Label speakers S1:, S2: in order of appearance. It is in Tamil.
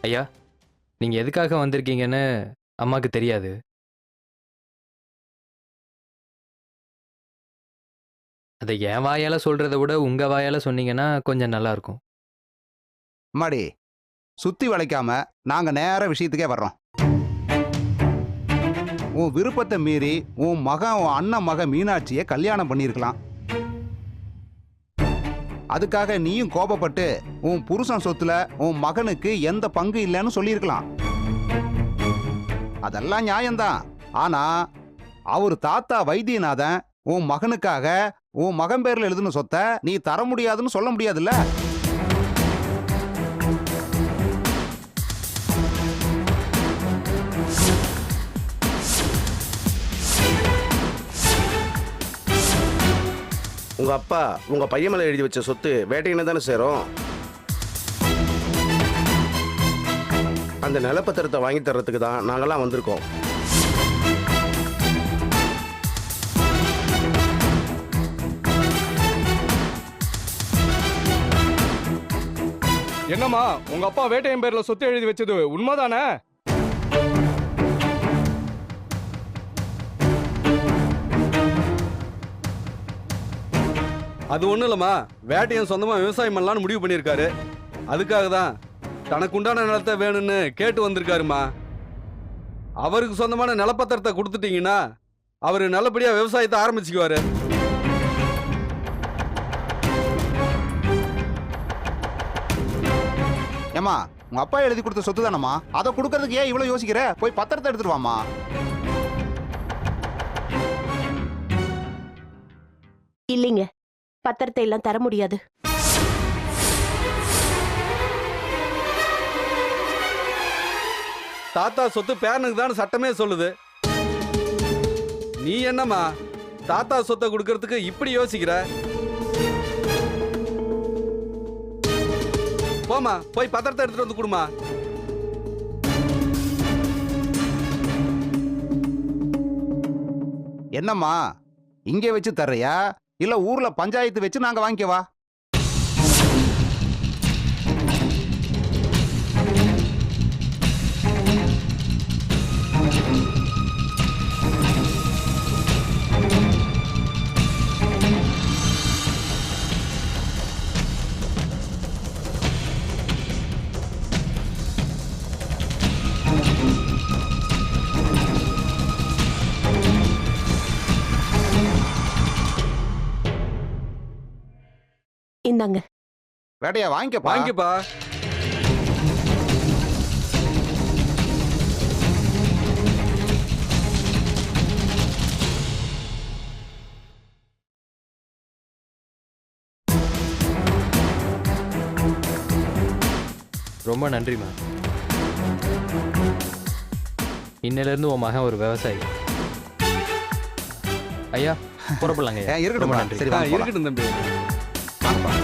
S1: ஐயா, நீங்க எதுக்காக வந்திருக்கீங்கன்னு அம்மாக்கு தெரியாது. அதை என் வாயால சொல்றத விட உங்க வாயால சொன்னீங்கன்னா கொஞ்சம் நல்லா இருக்கும்.
S2: அம்மாடி, சுத்தி வளைக்காம நாங்க நேர விஷயத்துக்கே வர்றோம். உன் விருப்பத்தை மீறி உன் அண்ணன் மக மீனாட்சியை கல்யாணம் பண்ணியிருக்கலாம். அதுக்காக நீயும் கோபப்பட்டு உன் புருஷன் சொத்துல உன் மகனுக்கு எந்த பங்கு இல்லைன்னு சொல்லியிருக்கலாம். அதெல்லாம் நியாயம்தான். ஆனா அவர் தாத்தா வைத்தியநாதன் உன் மகனுக்காக உன் மகன் பேர்ல எழுதுன சொத்தை நீ தர முடியாதுன்னு சொல்ல முடியாதுல்ல.
S3: உங்க அப்பா உங்க பையன் மேல எழுதி வச்ச சொத்து வேட்டையின தானே சேரும். அந்த நிலப்பத்திரத்தை வாங்கி தர்றதுக்கு தான் நாங்கெல்லாம் வந்திருக்கோம்.
S4: என்னம்மா, உங்க அப்பா வேட்டையன் பேர்ல சொத்து எழுதி வச்சது உண்மைதானே?
S5: அது ஒன்றும் இல்லைம்மா, வேட்டையன் சொந்தமாக விவசாயம் பண்ணலான்னு முடிவு பண்ணியிருக்காரு. அதுக்காக தான் தனக்கு உண்டான நிலத்தை வேணும்னு கேட்டு வந்திருக்காருமா. அவருக்கு சொந்தமான நிலப்பத்திரத்தை கொடுத்துட்டீங்கன்னா அவர் நல்லபடியாக விவசாயத்தை ஆரம்பிச்சுக்குவாரு.
S2: ஏமா, உங்க அப்பா எழுதி கொடுத்த சொத்து தானம்மா, அதை கொடுக்கறதுக்கு ஏன் இவ்வளவு யோசிக்கிற? போய் பத்திரத்தை எடுத்துட்டு வாமா.
S6: இல்லைங்க, பத்திரத்தை எல்லாம் தர முடியாது.
S5: தாத்தா சொத்து பேரனுக்கு தான் சட்டமே சொல்லுது. நீ என்னம்மா தாத்தா சொத்தை கொடுக்கறதுக்கு இப்படி யோசிக்கிற? போமா, போய் பத்திரத்தை எடுத்துட்டு வந்து கொடுமா.
S2: என்னம்மா, இங்கே வச்சு தர்றியா இல்ல ஊர்ல பஞ்சாயத்து வச்சு நாங்க வாங்கிக்கவா?
S6: இந்தாங்க.
S2: வேட்டையா வாங்கிக்கப்பா.
S5: வாங்கிப்பா.
S1: ரொம்ப நன்றிம்மா. இன்னிலிருந்து உன் மகன் ஒரு விவசாயி. ஐயா, புறப்படலாங்க.
S2: இருக்கட்டும்,
S1: நன்றி.
S2: சரி, வாங்க போலாம்.
S5: இருக்கட்டும் தம்பி.
S2: வாங்கப்பா.